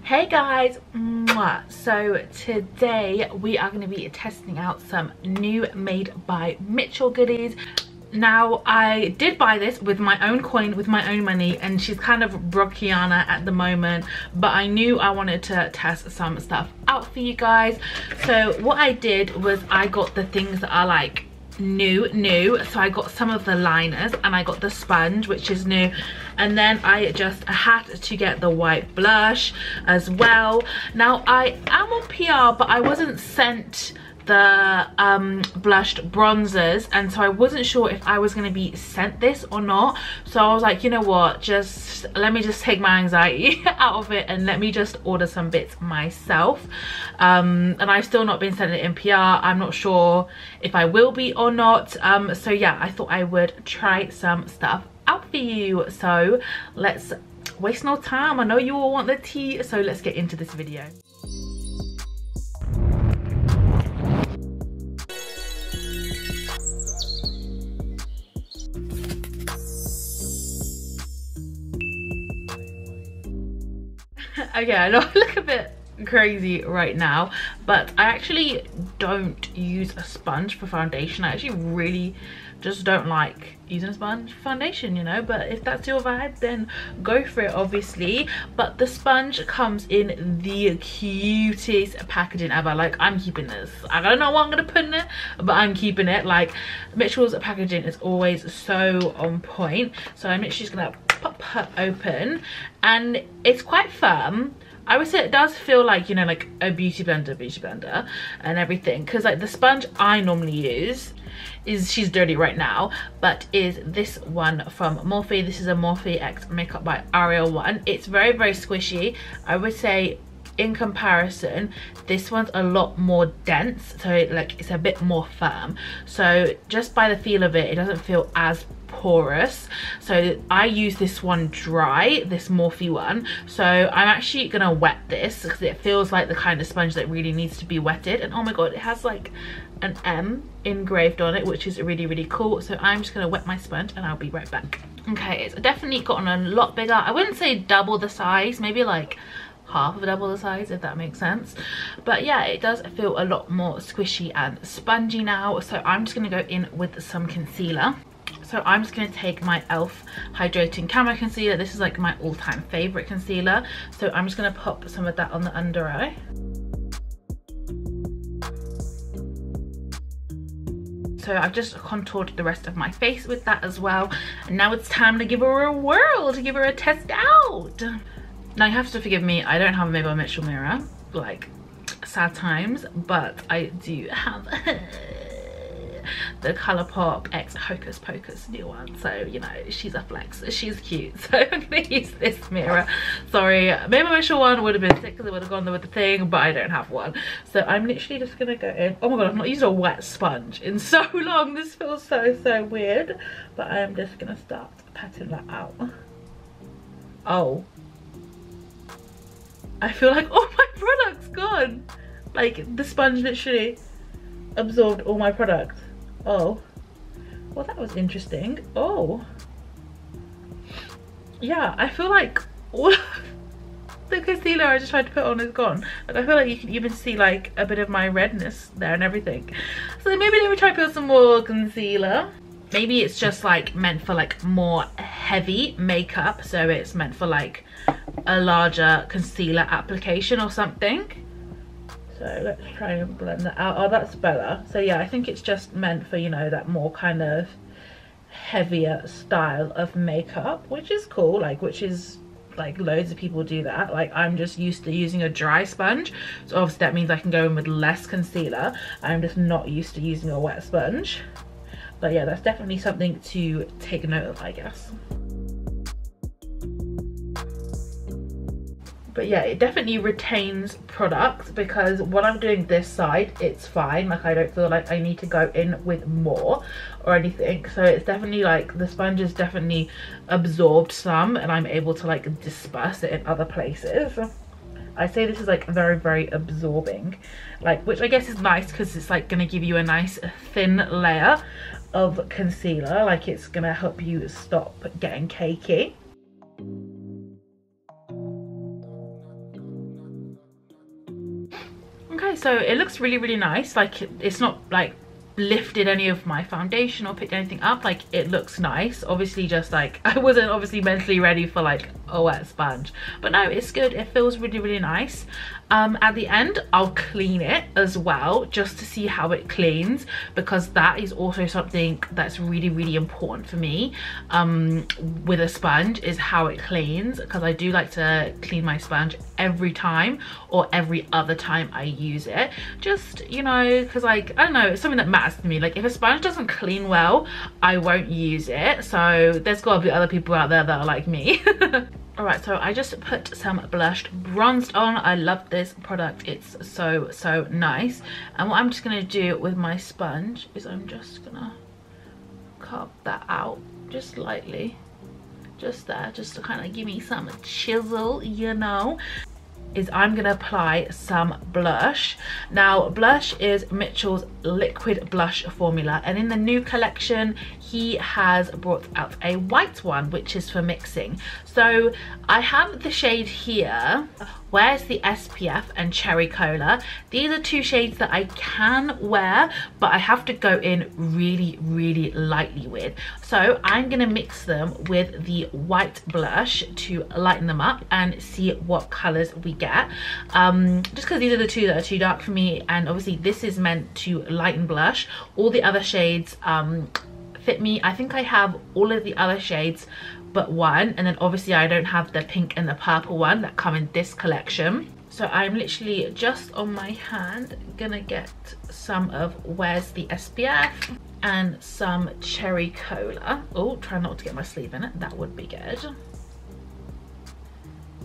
Hey guys, so today we are going to be testing out some new Made by Mitchell goodies. Now, I did buy this with my own coin, with my own money, and she's kind of brockiana at the moment, but I knew I wanted to test some stuff out for you guys. So what I did was I got the things that are like new, so I got some of the liners and I got the sponge, which is new, and then I just had to get the white blush as well. Now I am on PR, but I wasn't sent the blushed bronzers, and so I wasn't sure if I was going to be sent this or not. So I was like, you know what, just let me just take my anxiety out of it and let me just order some bits myself. And I've still not been sent it in PR. I'm not sure if I will be or not. So yeah, I thought I would try some stuff out for you. So let's waste no time. I know you all want the tea, so let's get into this video. Okay, I know I look a bit crazy right now, but I actually don't use a sponge for foundation. I actually really just don't like using a sponge for foundation, you know, but if that's your vibe, then go for it, obviously. But the sponge comes in the cutest packaging ever. Like, I'm keeping this. I don't know what I'm gonna put in it, but I'm keeping it. Like, Mitchell's packaging is always so on point, so I'm literally just gonna pop her open, and it's quite firm. I would say it does feel like, you know, like a beauty blender and everything, because like the sponge I normally use is, she's dirty right now, but is this one from Morphe. This is a Morphe X Makeup by Ariel one. It's very squishy. I would say in comparison this one's a lot more dense, so like it's a bit more firm. So just by the feel of it, it doesn't feel as porous. So I use this one dry, this Morphe one, so I'm actually gonna wet this because it feels like the kind of sponge that really needs to be wetted. And oh my god, it has like an M engraved on it, which is really cool. So I'm just gonna wet my sponge and I'll be right back. Okay, it's definitely gotten a lot bigger. I wouldn't say double the size, maybe like half of double the size, if that makes sense. But yeah, it does feel a lot more squishy and spongy now. So I'm just gonna go in with some concealer. So I'm just going to take my e.l.f. Hydrating Camo Concealer. This is like my all-time favourite concealer. So I'm just going to pop some of that on the under eye. So I've just contoured the rest of my face with that as well. And now it's time to give her a whirl, to give her a test out. Now you have to forgive me, I don't have a Made by Mitchell mirror. Like, sad times. But I do have the Colourpop X Hocus Pocus new one, so you know, she's a flex, she's cute. So I'm gonna use this mirror. Sorry, maybe my Mitchell one would have been sick because it would have gone there with the thing, but I don't have one. So I'm literally just gonna go in. Oh my god, I've not used a wet sponge in so long. This feels so weird, but I'm just gonna start patting that out. Oh, I feel like all my product's gone. Like, the sponge literally absorbed all my product. Oh, well, that was interesting. Oh, yeah, I feel like all the concealer I just tried to put on is gone. Like, I feel like you can even see like a bit of my redness there and everything. So maybe let me try to put some more concealer. Maybe it's just like meant for like more heavy makeup, so it's meant for like a larger concealer application or something. So let's try and blend that out. Oh, that's better. So yeah, I think it's just meant for, you know, that more kind of heavier style of makeup, which is cool. Like, which is like, loads of people do that. Like, I'm just used to using a dry sponge, so obviously that means I can go in with less concealer. I'm just not used to using a wet sponge. But yeah, that's definitely something to take note of, I guess. But yeah, it definitely retains product, because when I'm doing this side, it's fine. Like, I don't feel like I need to go in with more or anything. So it's definitely like, the sponge has definitely absorbed some, and I'm able to like disperse it in other places. I say this is like very absorbing, like, which I guess is nice because it's like gonna give you a nice thin layer of concealer. Like, it's gonna help you stop getting cakey. Okay, so it looks really, really nice. Like it's not like lifted any of my foundation or picked anything up. Like it looks nice. Obviously just like I wasn't obviously mentally ready for like a wet sponge, but no, it's good. It feels really, really nice. At the end I'll clean it as well, just to see how it cleans, because that is also something that's really, really important for me with a sponge, is how it cleans, because I do like to clean my sponge every time or every other time I use it, just, you know, because like I don't know, it's something that matters to me. Like if a sponge doesn't clean well, I won't use it. So there's got to be other people out there that are like me. All right, so I just put some blushed bronzed on. I love this product. It's so, so nice. And what I'm just gonna do with my sponge is I'm just gonna carve that out just lightly, just there, just to kind of give me some chisel, you know. Is I'm gonna apply some blush. Now blush is Mitchell's liquid blush formula, and in the new collection he has brought out a white one, which is for mixing. So I have the shade here, Where's the SPF and Cherry Cola. These are two shades that I can wear, but I have to go in really, really lightly with. So I'm gonna mix them with the white blush to lighten them up and see what colors we get. Just because these are the two that are too dark for me, and obviously this is meant to lighten blush. All the other shades fit me. I think I have all of the other shades but one, and then obviously I don't have the pink and the purple one that come in this collection. So I'm literally just on my hand gonna get some of Where's the SPF and some Cherry Cola. Oh, try not to get my sleeve in it, that would be good.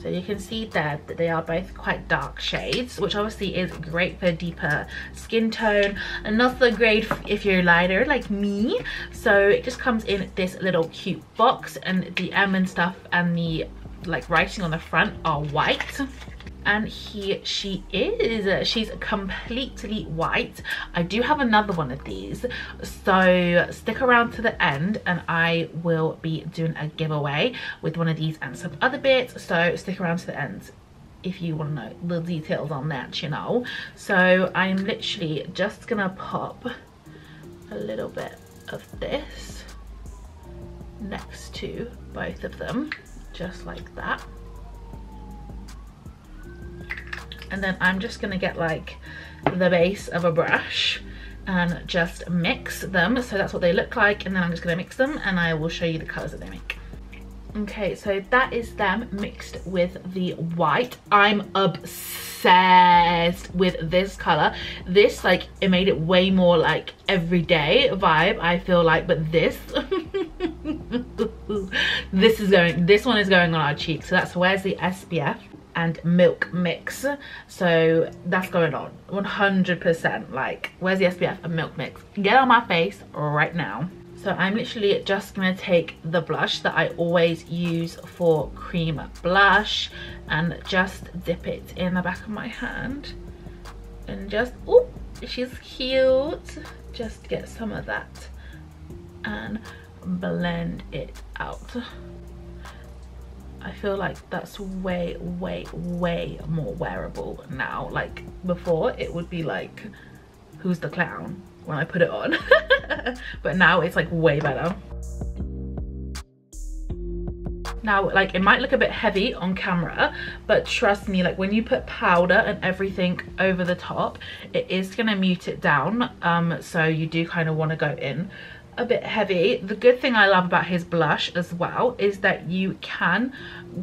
So you can see there that they are both quite dark shades, which obviously is great for deeper skin tone and not so great if you're lighter like me. So it just comes in this little cute box, and the M and stuff and the like writing on the front are white. And here she is. She's completely white. I do have another one of these, so stick around to the end and I will be doing a giveaway with one of these and some other bits, so stick around to the end if you want to know the details on that, you know. So I'm literally just gonna pop a little bit of this next to both of them, just like that. And then I'm just gonna get like the base of a brush and just mix them. So that's what they look like, and then I'm just gonna mix them and I will show you the colors that they make. Okay, so that is them mixed with the white. I'm obsessed with this color. This, like, it made it way more like everyday vibe, I feel like, but this this one is going on our cheek. So that's Where's the SPF and Milk Mix. So that's going on 100%. Like, Where's the SPF and Milk Mix? Get on my face right now. So I'm literally just gonna take the blush that I always use for cream blush and just dip it in the back of my hand and just, oh, she's cute, just get some of that and blend it out. I feel like that's way, way, way more wearable now. Like before it would be like, who's the clown when I put it on? But now it's like way better. Now, like, it might look a bit heavy on camera, but trust me, like when you put powder and everything over the top, it is gonna mute it down. So you do kind of want to go in a bit heavy. The good thing I love about his blush as well is that you can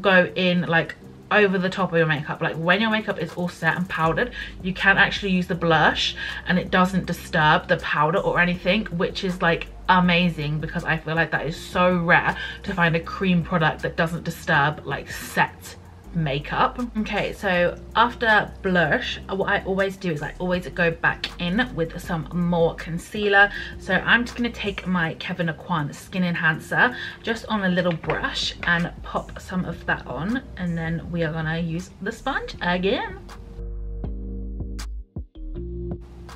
go in like over the top of your makeup. Like when your makeup is all set and powdered, you can actually use the blush and it doesn't disturb the powder or anything, which is like amazing, because I feel like that is so rare to find a cream product that doesn't disturb like set makeup. Okay, so after blush, what I always do is I always go back in with some more concealer. So I'm just going to take my Kevyn Aucoin Skin Enhancer just on a little brush and pop some of that on, and then we are going to use the sponge again.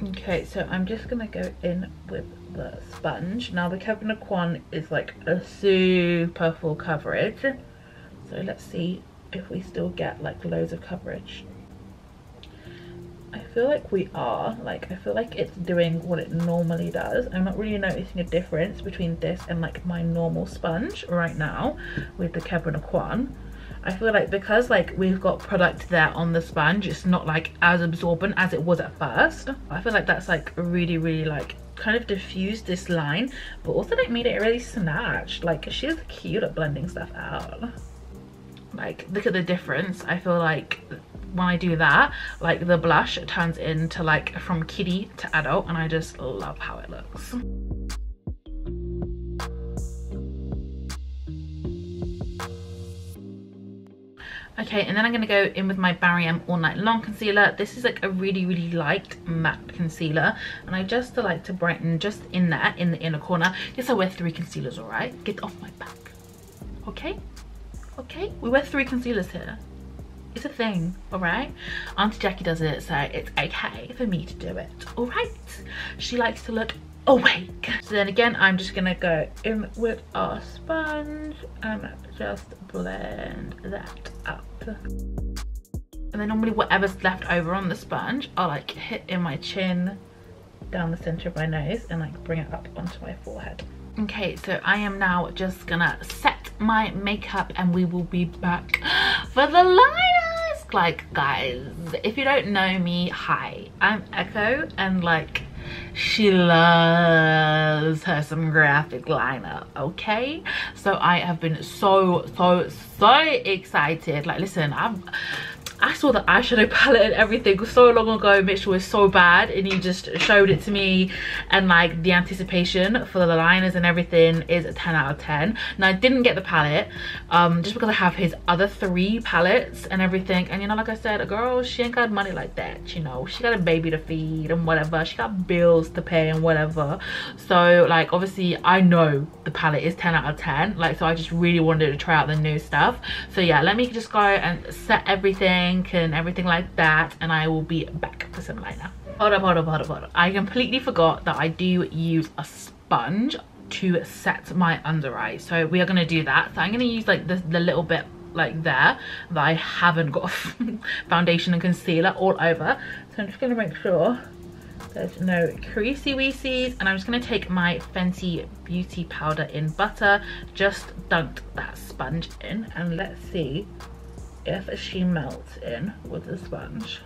Okay, so I'm just going to go in with the sponge. Now the Kevyn Aucoin is like a super full coverage, so let's see if we still get like loads of coverage. I feel like we are. Like, I feel like it's doing what it normally does. I'm not really noticing a difference between this and like my normal sponge right now with the Kevin Kwan. I feel like because like we've got product there on the sponge, it's not like as absorbent as it was at first. I feel like that's like really like kind of diffused this line, but also like made it really snatched. Like, she's cute at blending stuff out. Like, look at the difference. I feel like when I do that, like the blush turns into like from kiddie to adult, and I just love how it looks. Okay, and then I'm going to go in with my Barry M All Night Long concealer. This is like a really light matte concealer, and I just like to brighten just in there in the inner corner. Yes, I wear 3 concealers, all right? Get off my back. Okay, we wear 3 concealers here. It's a thing, all right? Auntie Jackie does it, so it's okay for me to do it, all right? She likes to look awake. So then again, I'm just gonna go in with our sponge and just blend that up. And then normally whatever's left over on the sponge, I'll like hit in my chin, down the center of my nose, and like bring it up onto my forehead. Okay, so I am now just gonna set my makeup and we will be back for the liners. Like, guys, if you don't know me, hi, I'm Echo, and like, she loves her some graphic liner, okay? So I have been so excited. Like, listen, I saw the eyeshadow palette and everything so long ago. Mitch was so bad, and he just showed it to me, and like the anticipation for the liners and everything is a 10 out of 10. Now, I didn't get the palette just because I have his other 3 palettes and everything, and you know, like I said, a girl, she ain't got money like that, you know. She got a baby to feed and whatever, she got bills to pay and whatever. So like, obviously I know the palette is 10 out of 10, like, so I just really wanted to try out the new stuff. So yeah, let me just go and set everything and everything like that, and I will be back for some liner. Hold up. I completely forgot that I do use a sponge to set my under eye, so we are going to do that. So I'm going to use like the little bit like there that I haven't got foundation and concealer all over. So I'm just going to make sure there's no creasy weesies, and I'm just going to take my Fenty Beauty powder in butter, just dunk that sponge in, and let's see if she melts in with the sponge.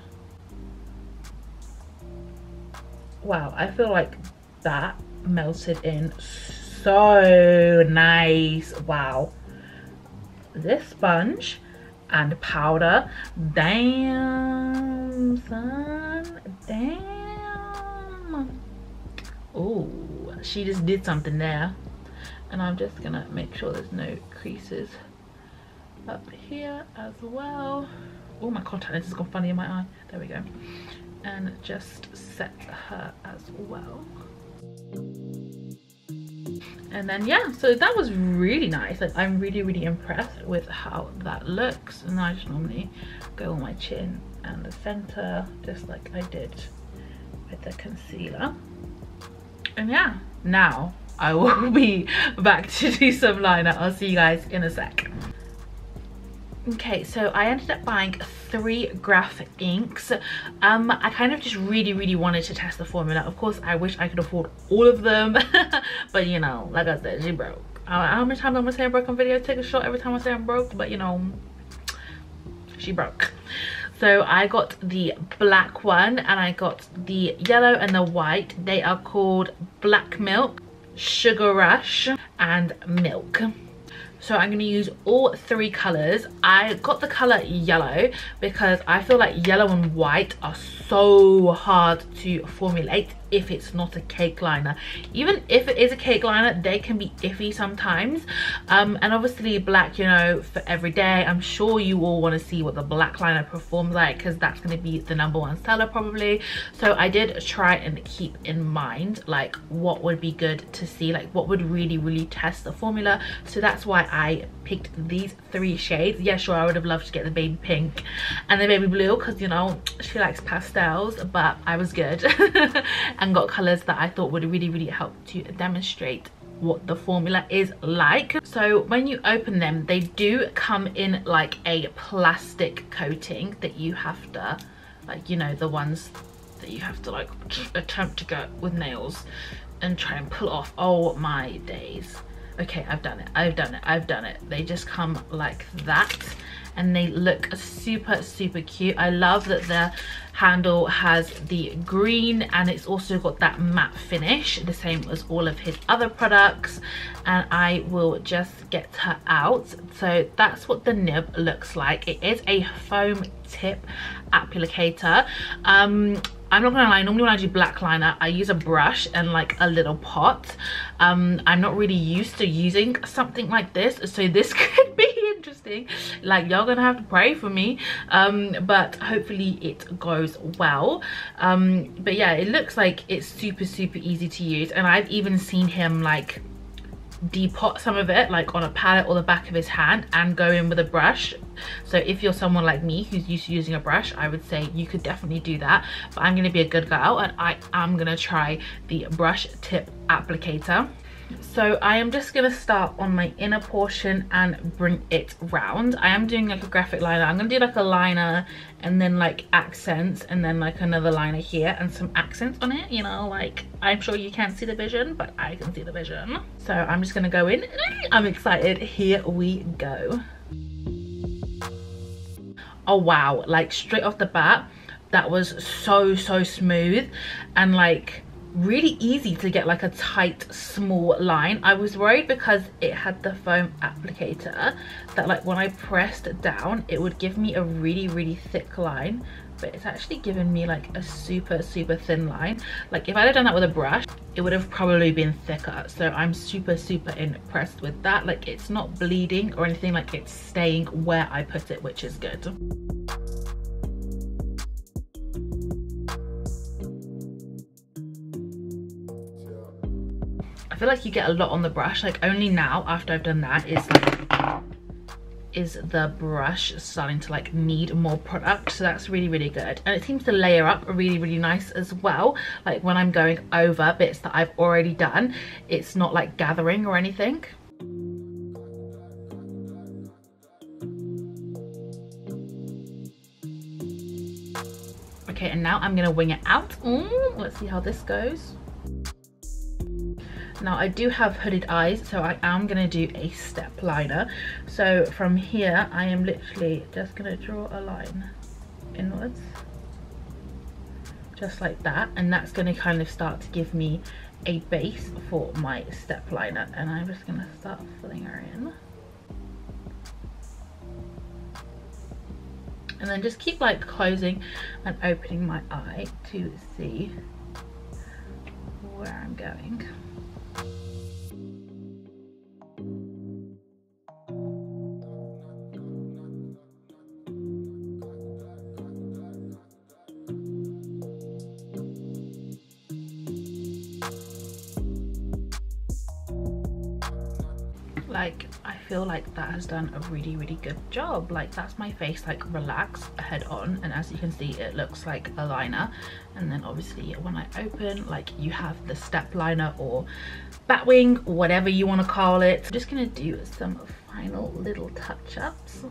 Wow, I feel like that melted in so nice. Wow, this sponge and powder, damn son, damn. Oh, she just did something there. And I'm just gonna make sure there's no creases up here as well. Oh, my contact lens has gone funny in my eye. There we go. And just set her as well. And then yeah, so that was really nice. Like, I'm really impressed with how that looks. And I just normally go on my chin and the center, just like I did with the concealer. And yeah, now I will be back to do some liner. I'll see you guys in a sec. Okay, so I ended up buying 3 graphic inks. I kind of just really wanted to test the formula. Of course, I wish I could afford all of them, but you know, like I said, she broke. How many times I'm gonna say I'm broke on video? Take a shot every time I say I'm broke, but you know, she broke. So I got the black one, and I got the yellow and the white. They are called Black Milk, Sugar Rush, and Milk. So I'm going to use all 3 colors. I got the color yellow because I feel like yellow and white are so hard to formulate if it's not a cake liner. Even if it is a cake liner, they can be iffy sometimes. And obviously black, you know, for every day. I'm sure you all want to see what the black liner performs like, because that's going to be the #1 seller probably. So I did try and keep in mind like what would be good to see, like what would really test the formula. So that's why I picked these 3 shades. Yeah, sure, I would have loved to get the baby pink and the baby blue, because you know she likes pastels, but I was good and got colors that I thought would really help to demonstrate what the formula is like. So when you open them, they do come in like a plastic coating that you have to, like, you know, the ones that you have to like attempt to go with nails and try and pull off. Oh my days. Okay, I've done it, I've done it, I've done it. They just come like that and they look super, super cute. I love that the handle has the green and it's also got that matte finish, the same as all of his other products. And I will just get her out. So that's what the nib looks like. It is a foam tip applicator. I'm not gonna lie, normally when I do black liner, I use a brush and like a little pot. I'm not really used to using something like this, so this could be interesting. Like, y'all gonna have to pray for me, but hopefully it goes well. But yeah, it looks like it's super, super easy to use, and I've even seen him like depot some of it like on a palette or the back of his hand and go in with a brush. So if you're someone like me who's used to using a brush, I would say you could definitely do that. But I'm going to be a good girl and I am going to try the brush tip applicator. So I am just going to start on my inner portion and bring it round. I am doing like a graphic liner. I'm going to do like a liner and then like accents and then like another liner here and some accents on it, you know, like I'm sure you can't see the vision, but I can see the vision. So I'm just going to go in. I'm excited. Here we go. Oh wow, like straight off the bat, that was so smooth and like really easy to get like a tight small line. I was worried because it had the foam applicator that like when I pressed down it would give me a really thick line, but it's actually given me like a super thin line. Like if I had done that with a brush, it would have probably been thicker. So I'm super impressed with that. Like it's not bleeding or anything, like it's staying where I put it, which is good. I feel like you get a lot on the brush. Like only now after I've done that is the brush starting to like need more product. So that's really good, and it seems to layer up really nice as well. Like when I'm going over bits that I've already done, it's not like gathering or anything. Okay, and now I'm gonna wing it out. Let's see how this goes. Now I do have hooded eyes, so I am going to do a step liner. So from here I am literally just going to draw a line inwards, just like that, and that's going to kind of start to give me a base for my step liner. And I'm just going to start filling her in, and then just keep like closing and opening my eye to see where I'm going. Like I feel like that has done a really good job. Like that's my face like relaxed head on, and as you can see it looks like a liner. And then obviously when I open, like you have the step liner or batwing, whatever you want to call it. I'm just gonna do some final little touch-ups.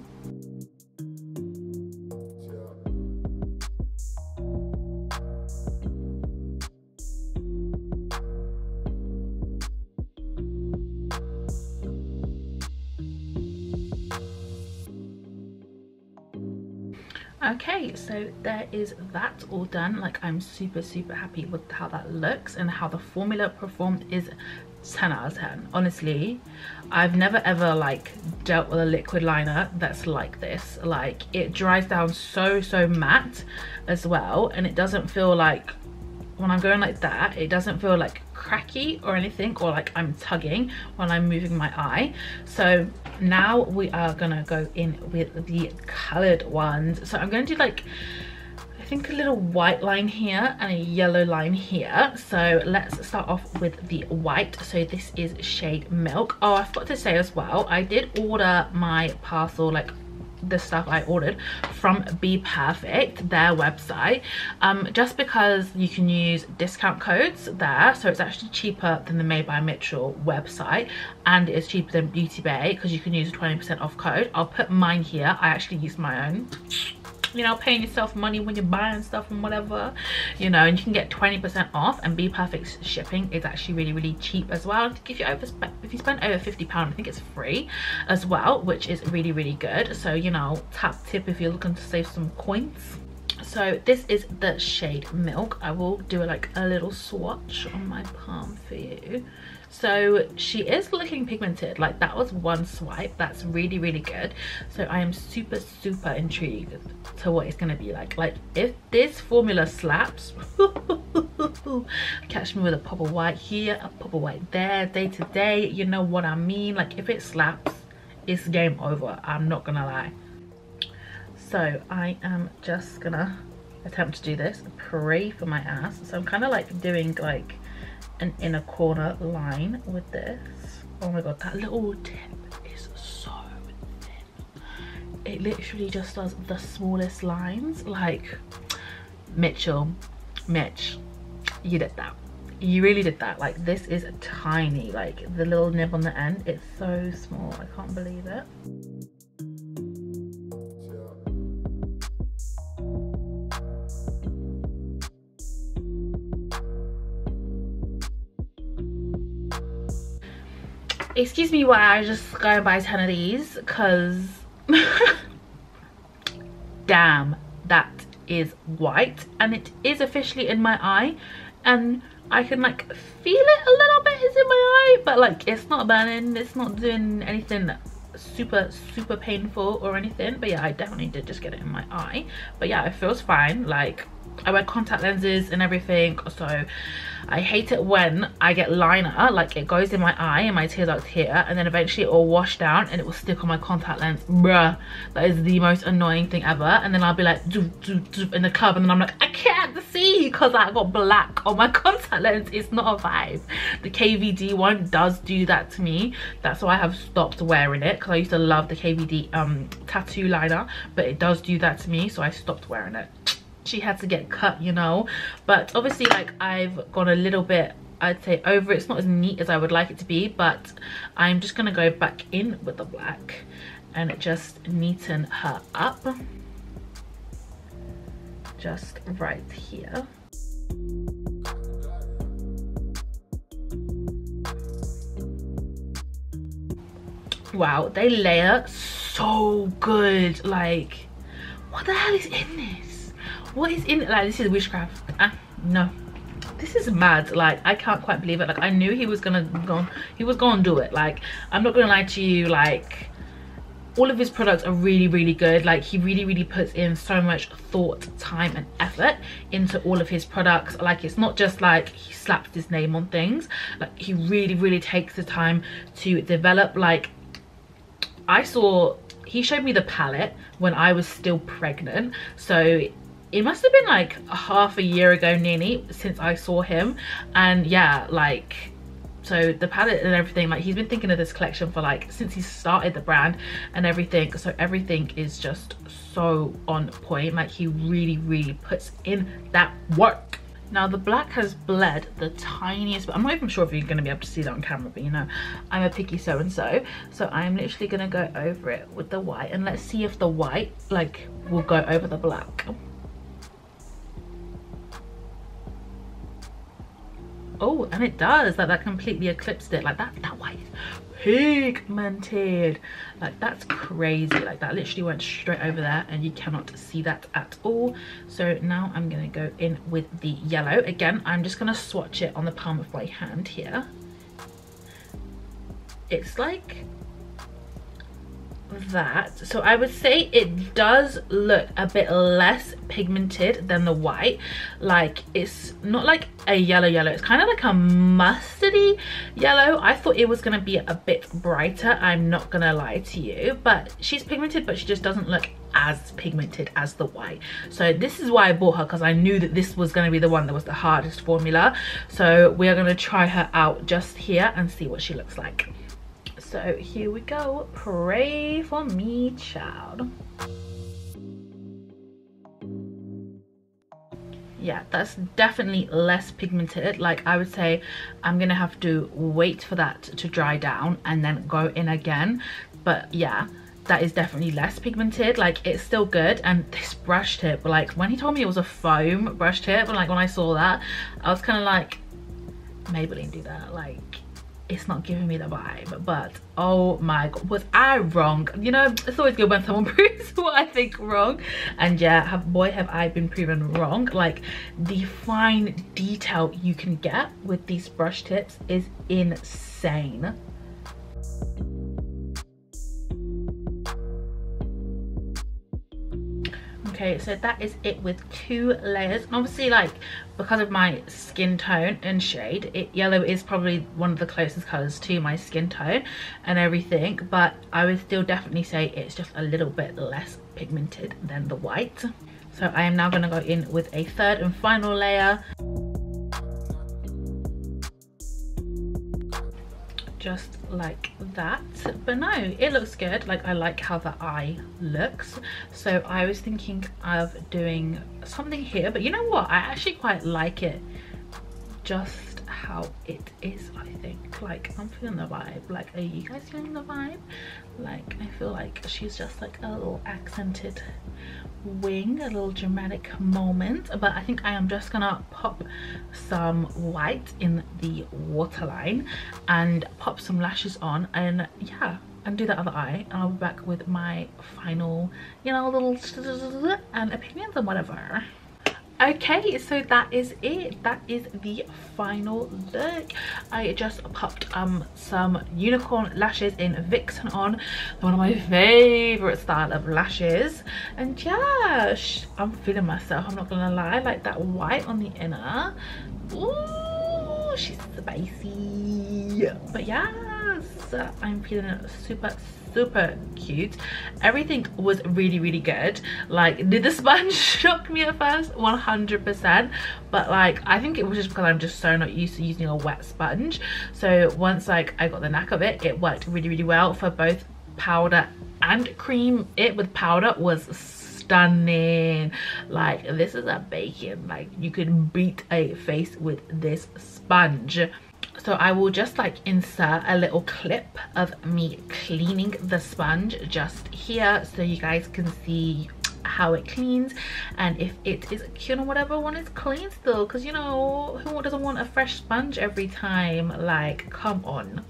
Okay, so there is that all done. Like I'm super happy with how that looks and how the formula performed. Is 10 out of 10. Honestly, I've never ever like dealt with a liquid liner that's like this. Like it dries down so matte as well, and it doesn't feel like, when I'm going like that, it doesn't feel like cracky or anything, or like I'm tugging when I'm moving my eye. So now we are gonna go in with the colored ones. So I'm going to do like, I think a little white line here and a yellow line here. So let's start off with the white. So this is shade Milk. Oh, I forgot to say as well, I did order my parcel, like the stuff I ordered from Be Perfect, their website, just because you can use discount codes there. So it's actually cheaper than the Made by Mitchell website, and it's cheaper than Beauty Bay because you can use a 20% off code. I'll put mine here. I actually used my own. you know, paying yourself money when you're buying stuff and whatever, you know, and you can get 20% off, and Be Perfect shipping is actually really, really cheap as well. If you spend over £50, I think it's free as well, which is really, really good. So, you know, top tip if you're looking to save some coins. So this is the shade Milk. I will do like a little swatch on my palm for you. So she is looking pigmented. Like, that was one swipe. That's really, really good. So I am super, super intrigued to what it's gonna be like. Like, if this formula slaps, catch me with a pop of white here, a pop of white there, day to day, you know what I mean? Like, if it slaps, it's game over. I'm not gonna lie. So I am just gonna attempt to do this. Pray for my ass. So I'm kind of like doing like an inner corner line with this. Oh my god, that little tip is so thin. It literally just does the smallest lines. Like, Mitch, you did that. You really did that. Like, this is tiny. Like, the little nib on the end, it's so small. I can't believe it. Excuse me while I just go and buy 10 of these, because damn, that is white, and it is officially in my eye, and I can like feel it a little bit. It's in my eye, but like, it's not burning, it's not doing anything super painful or anything. But yeah, I definitely did just get it in my eye, but yeah, it feels fine. Like, I wear contact lenses and everything, so I hate it when I get liner, like it goes in my eye and my tear duct here, and then eventually it will wash down and it will stick on my contact lens. Bruh, that is the most annoying thing ever. And then I'll be like doof, doof, doof in the club, and then I'm like, I can't see because I got black on my contact lens. It's not a vibe. The KVD one does do that to me. That's why I have stopped wearing it, because I used to love the KVD tattoo liner, but it does do that to me, so I stopped wearing it. She had to get cut, you know. But obviously, like, I've gone a little bit, I'd say, over. It's not as neat as I would like it to be, but I'm just gonna go back in with the black and just neaten her up, just right here. Wow, they layer so good. Like, what the hell is in this? What is in it? Like, this is witchcraft. No, this is mad. Like, I can't quite believe it. Like, I knew he was gonna do it. Like, I'm not gonna lie to you, like, all of his products are really, really good. Like, he really puts in so much thought, time and effort into all of his products. Like, it's not just like he slaps his name on things. Like, he really takes the time to develop. Like, he showed me the palette when I was still pregnant, so it must have been like half a year ago nearly since I saw him. And yeah, like, so the palette and everything, like, he's been thinking of this collection for like since he started the brand and everything. So everything is just so on point. Like, he really puts in that work. Now, the black has bled the tiniest, but I'm not even sure if you're going to be able to see that on camera, but you know, I'm a picky so-and-so. So I'm literally going to go over it with the white, and let's see if the white, like, will go over the black. Oh, and it does. Like, that completely eclipsed it. Like, that white is pigmented. Like, that's crazy. Like, that literally went straight over there, and you cannot see that at all. So now I'm gonna go in with the yellow. Again, I'm just gonna swatch it on the palm of my hand here. It's like that. So I would say it does look a bit less pigmented than the white. Like, it's not like a yellow, it's kind of like a mustardy yellow. I thought it was gonna be a bit brighter, I'm not gonna lie to you, but she's pigmented, but she just doesn't look as pigmented as the white. So this is why I bought her, because I knew that this was going to be the one that was the hardest formula. So we are going to try her out just here and see what she looks like. So here we go. Pray for me, child. Yeah, that's definitely less pigmented. Like, I would say I'm gonna have to wait for that to dry down and then go in again. But yeah, that is definitely less pigmented. Like, it's still good. And this brush tip, like when he told me it was a foam brush tip, and like when I saw that, I was kind of like, Maybelline do that, like it's not giving me the vibe. But oh my god, was I wrong? You know, it's always good when someone proves what I think wrong. And yeah, boy have I been proven wrong. Like, the fine detail you can get with these brush tips is insane. Okay, so that is it with 2 layers. And obviously, like, because of my skin tone and shade, yellow is probably one of the closest colors to my skin tone and everything, but I would still definitely say it's just a little bit less pigmented than the white. So I am now going to go in with a 3rd and final layer, just like that. But no, it looks good. Like, I like how the eye looks. So I was thinking of doing something here, but you know what, I actually quite like it just how it is. I think, like, I'm feeling the vibe. Like, are you guys feeling the vibe? Like, I feel like she's just like a little accented wing, a little dramatic moment. But I think I am just gonna pop some white in the waterline and pop some lashes on, and yeah, and do the other eye, and I'll be back with my final, you know, little and opinions and whatever. Okay, so that is it. That is the final look. I just popped some unicorn lashes in Vixen on, one of my favorite style of lashes, and yeah, I'm feeling myself, I'm not gonna lie. Like, that white on the inner, ooh, she's spicy. But yes, I'm feeling it. Super cute. Everything was really good. Like, did the sponge shock me at first? 100%. But like, I think it was just because I'm just so not used to using a wet sponge. So once like I got the knack of it, it worked really well for both powder and cream. It with powder was stunning. Like, this is a bacon. Like, you could beat a face with this sponge. So I will just like insert a little clip of me cleaning the sponge just here, so you guys can see how it cleans and if it is cute or whatever when it's clean still, because you know, who doesn't want a fresh sponge every time? Like, come on.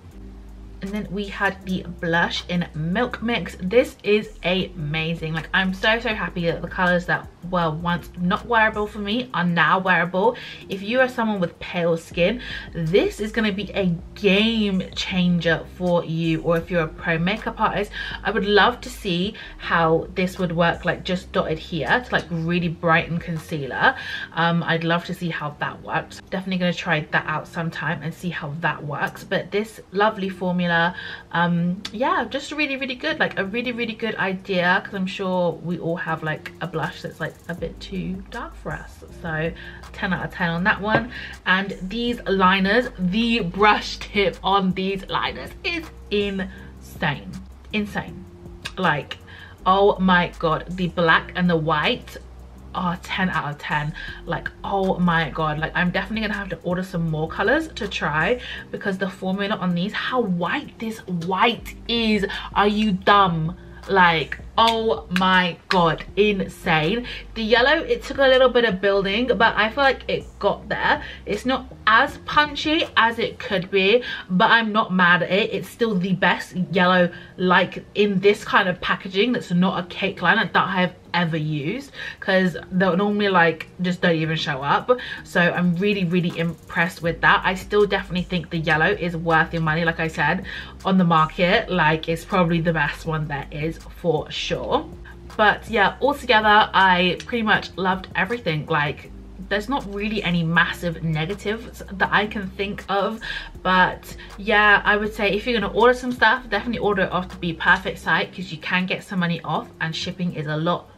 And then we had the blush in Milk Mix. This is amazing. Like, I'm so happy that the colors that were once not wearable for me are now wearable. If you are someone with pale skin, this is going to be a game changer for you. Or if you're a pro makeup artist, I would love to see how this would work, like just dotted here to like really brighten concealer. I'd love to see how that works. Definitely going to try that out sometime and see how that works. But this lovely formula, yeah, just really good. Like, a really good idea, because I'm sure we all have like a blush that's like a bit too dark for us. So 10 out of 10 on that one. And these liners, the brush tip on these liners is insane. Like, oh my god, the black and the white are 10 out of 10. Like, oh my god, like, I'm definitely gonna have to order some more colors to try, because the formula on these, how white this white is, are you dumb? Like, oh my god, insane. The yellow, it took a little bit of building, but I feel like it got there. It's not as punchy as it could be, but I'm not mad at it. It's still the best yellow, like, in this kind of packaging that's not a cake liner that I have ever used, because they'll normally like just don't even show up. So I'm really impressed with that. I still definitely think the yellow is worth your money. Like I said, on the market, like, it's probably the best one there is for sure. But yeah, altogether, I pretty much loved everything. Like, there's not really any massive negatives that I can think of. But yeah, I would say if you're gonna order some stuff, definitely order it off the Be Perfect site, because you can get some money off and shipping is a lot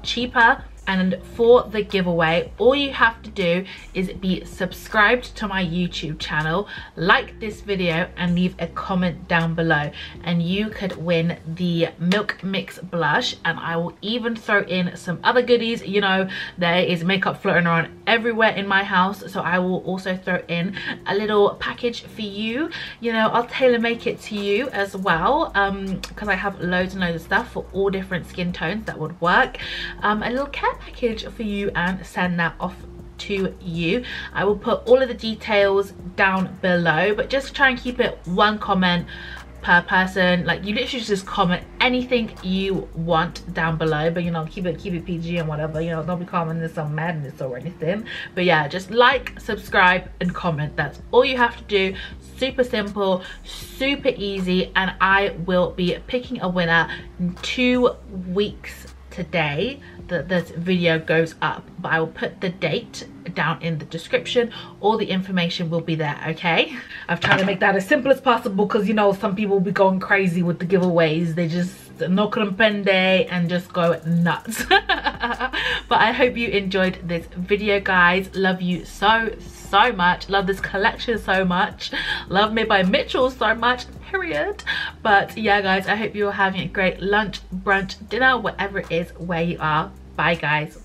cheaper. And for the giveaway, all you have to do is be subscribed to my YouTube channel, like this video, and leave a comment down below, and you could win the Milk Mix blush. And I will even throw in some other goodies. You know, there is makeup floating around everywhere in my house, so I will also throw in a little package for you. You know, I'll tailor make it to you as well, because I have loads and loads of stuff for all different skin tones that would work. A little care package for you, and send that off to you. I will put all of the details down below, but just try and keep it one comment per person. Like, you literally just comment anything you want down below, but you know, keep it PG and whatever, you know, don't be commenting some madness or anything. But yeah, just like, subscribe, and comment. That's all you have to do. Super simple, super easy, and I will be picking a winner in 2 weeks today that this video goes up, but I will put the date down in the description. All the information will be there, okay? I've tried to make that as simple as possible, because you know, some people will be going crazy with the giveaways. They just no comprende and just go nuts. But I hope you enjoyed this video, guys. Love you so much. Love this collection so much. Love Made by Mitchell so much, period. But yeah, guys, I hope you're having a great lunch, brunch, dinner, whatever it is where you are. Bye, guys.